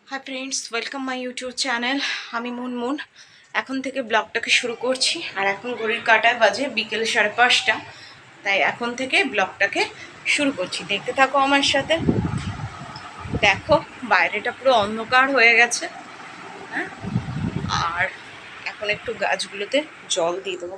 Hi friends, welcome my YouTube channel. আমি মুনমুন। এখন থেকে ব্লগটাকে শুরু করছি। আর এখন ঘড়ির কাঁটায় বাজে বিকেল 5:30। তাই এখন থেকে ব্লগটাকে শুরু করছি। দেখতে থাকো আমার সাথে। দেখো, বাইরেটা পুরো অন্ধকার হয়ে গেছে। হ্যাঁ, আর এখন একটু গাছগুলোতে জল দিয়ে দেবো।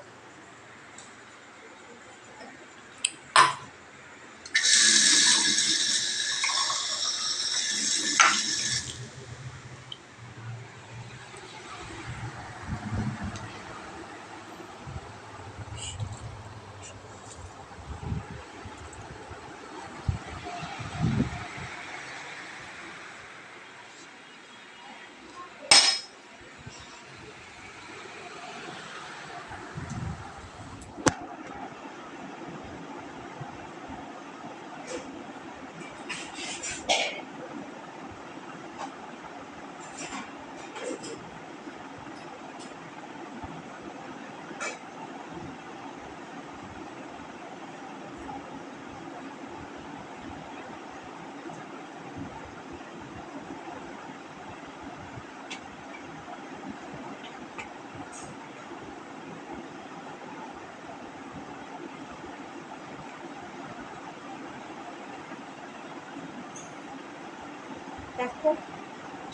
দেখো,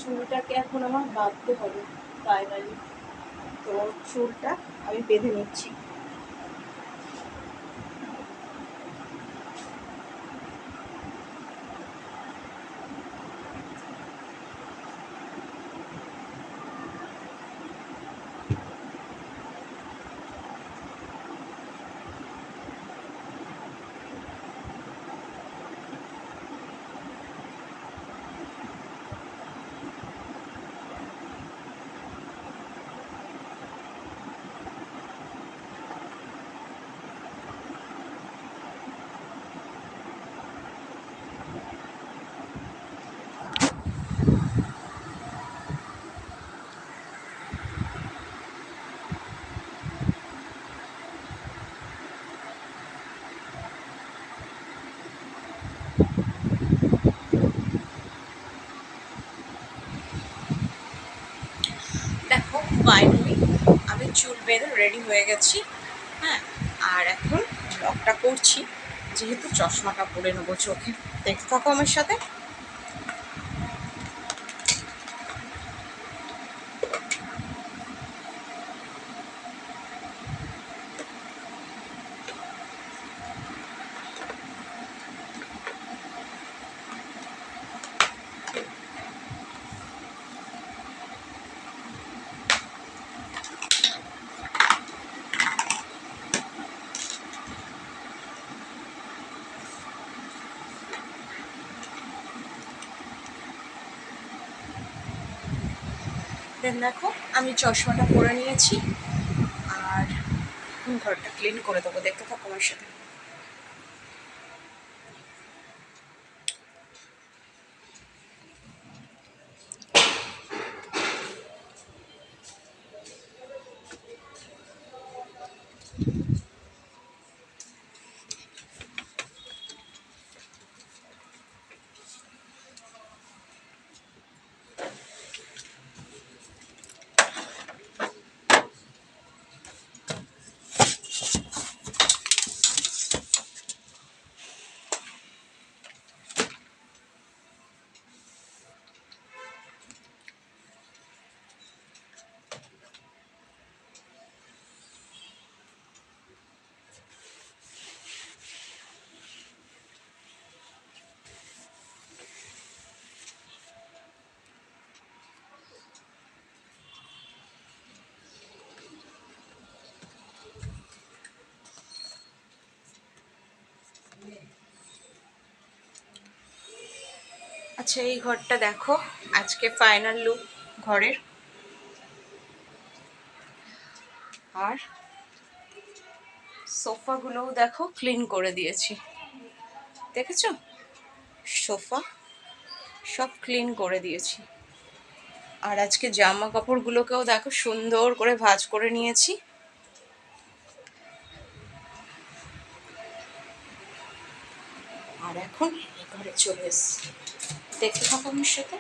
চুলটাকে এখন আমার বাঁধতে হবে ফাইনালি। তো চুলটা আমি বেঁধে নিচ্ছি। দেখো, ফাইনালি আমি চুল বেঁধে রেডি হয়ে গেছি। হ্যাঁ, আর এখন ব্লগটা করছি, যেহেতু চশমাটা পরে নেবো চোখে। দেখতে থাকো আমার সাথে। দেন দেখো, আমি চশমাটা পরে নিয়েছি। আর ঘরটা ক্লিন করে দেবো। দেখতে থাকো আমার সাথে। আচ্ছা, এই ঘরটা দেখো, আজকে ফাইনাল লুক ঘরের। আর সোফাগুলোও দেখো ক্লিন করে দিয়েছি। দেখেছো, সোফা সব ক্লিন করে দিয়েছি। আর আজকে জামা কাপড়গুলোকেও দেখো সুন্দর করে ভাঁজ করে নিয়েছি। আর এখন এই ঘরে চলে এসেছি। দেখতে থাকো আমার সাথে।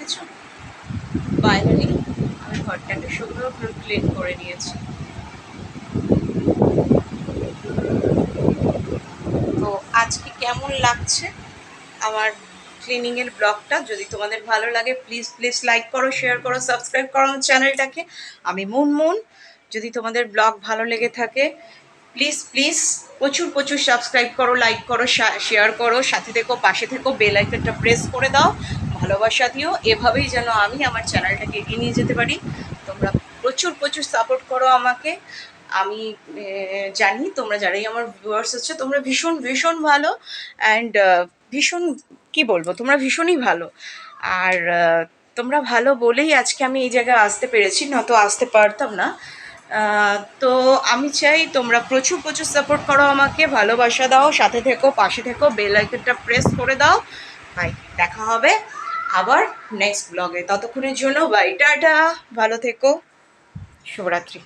দেখেছো। ফাইনালি আমি ঘরটাকে সুন্দর করে ক্লিন করে নিয়েছি। তো আজকে কেমন লাগছে আমার ক্লিনিংয়ের ব্লগটা? যদি তোমাদের ভালো লাগে প্লিজ প্লিজ লাইক করো, শেয়ার করো, সাবস্ক্রাইব করো আমার চ্যানেলটাকে। আমি মুনমুন। যদি তোমাদের ব্লগ ভালো লেগে থাকে প্লিজ প্লিজ প্রচুর প্রচুর সাবস্ক্রাইব করো, লাইক করো, শেয়ার করো, সাথে থেকো, পাশে থেকো, বেল আইকনটা প্রেস করে দাও, ভালোবাসা দিও। এভাবেই যেন আমি আমার চ্যানেলটাকে এগিয়ে নিয়ে যেতে পারি। তোমরা প্রচুর প্রচুর সাপোর্ট করো আমাকে। আমি জানি তোমরা যারাই আমার ভিউয়ার্স হচ্ছে তোমরা ভীষণ ভীষণ ভালো, অ্যান্ড ভীষণ কি বলবো, তোমরা ভীষণই ভালো। আর তোমরা ভালো বলেই আজকে আমি এই জায়গায় আসতে পেরেছি, নয়তো আসতে পারতাম না। তো আমি চাই তোমরা প্রচুর প্রচুর সাপোর্ট করো আমাকে, ভালোবাসা দাও, সাথে থেকো, পাশে থেকো, বেল আইকনটা প্রেস করে দাও। বাই, দেখা হবে আবার নেক্সট ব্লগে। ততক্ষণের জন্য বাই, টাটা, ভালো থেকো, শুভরাত্রি।